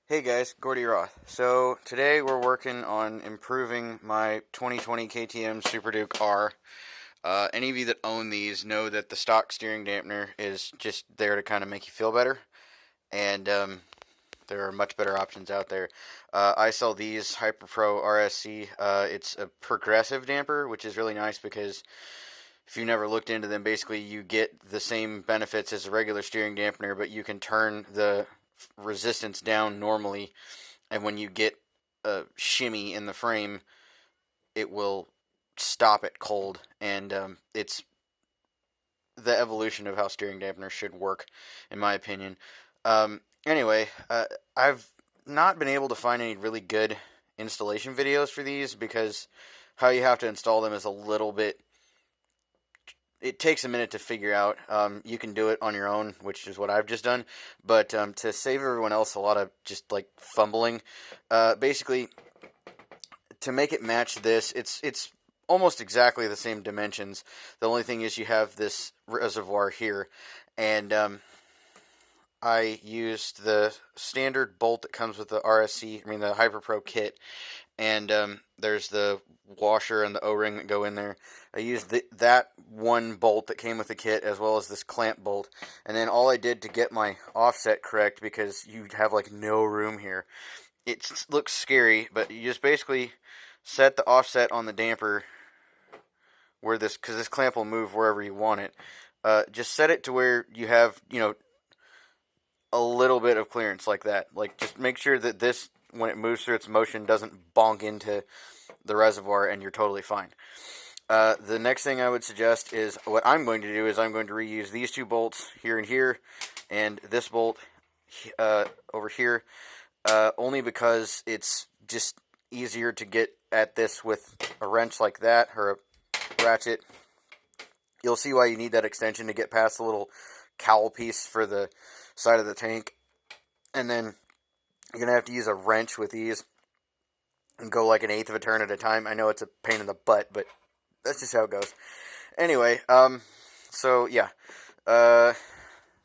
Hey guys, gordy.roth. So today we're working on improving my 2020 KTM Super Duke R. Any of you that own these know that the stock steering dampener is just there to kind of make you feel better, and there are much better options out there. I sell these Hyperpro RSC. It's a progressive damper, which is really nice because if you never looked into them, basically you get the same benefits as a regular steering dampener, but you can turn the resistance down normally, and when you get a shimmy in the frame, it will stop it cold, and it's the evolution of how steering dampeners should work, in my opinion. Anyway, I've not been able to find any really good installation videos for these because how you have to install them is a little bit, it takes a minute to figure out. You can do it on your own, which is what I've just done. But to save everyone else a lot of just like fumbling, basically to make it match this, it's almost exactly the same dimensions. The only thing is you have this reservoir here, and I used the standard bolt that comes with the RSC, I mean the Hyperpro kit, and there's the washer and the O-ring that go in there. I used that one bolt that came with the kit as well as this clamp bolt, and then all I did to get my offset correct, because you have like no room here, it looks scary, but you just basically set the offset on the damper where this, because this clamp will move wherever you want it. Just set it to where you have, a little bit of clearance like that. Like, just make sure that this, when it moves through its motion, doesn't bonk into the reservoir, and you're totally fine. The next thing I would suggest is, what I'm going to do is I'm going to reuse these two bolts here and here, and this bolt over here, only because it's just easier to get at this with a wrench like that, or a ratchet. You'll see why you need that extension to get past the little cowl piece for the side of the tank. And then you're going to have to use a wrench with these and go like an eighth of a turn at a time. I know it's a pain in the butt, but that's just how it goes. Anyway, so yeah,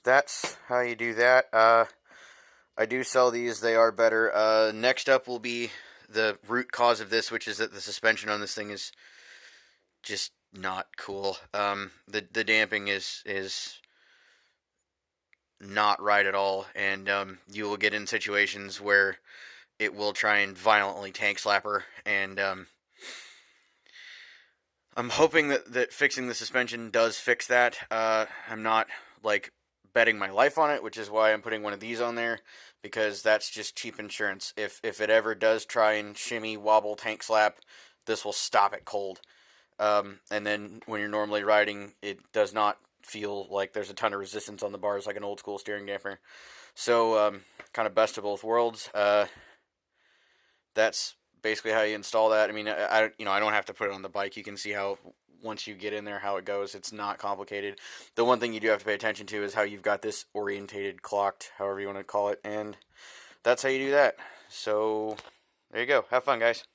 that's how you do that. I do sell these. They are better. Next up will be the root cause of this, which is that the suspension on this thing is just not cool. The damping is not right at all, and you will get in situations where it will try and violently tank slapper, and I'm hoping that fixing the suspension does fix that. I'm not like betting my life on it, which is why I'm putting one of these on there, because that's just cheap insurance. If it ever does try and shimmy, wobble, tank slap, this will stop it cold. And then when you're normally riding, it does not feel like there's a ton of resistance on the bars like an old school steering dampener. So kind of best of both worlds. That's basically how you install that. I mean, I don't have to put it on the bike. You can see how once you get in there how it goes. It's not complicated. The one thing you do have to pay attention to is how you've got this orientated, clocked, however you want to call it, and that's how you do that. So there you go. Have fun, guys.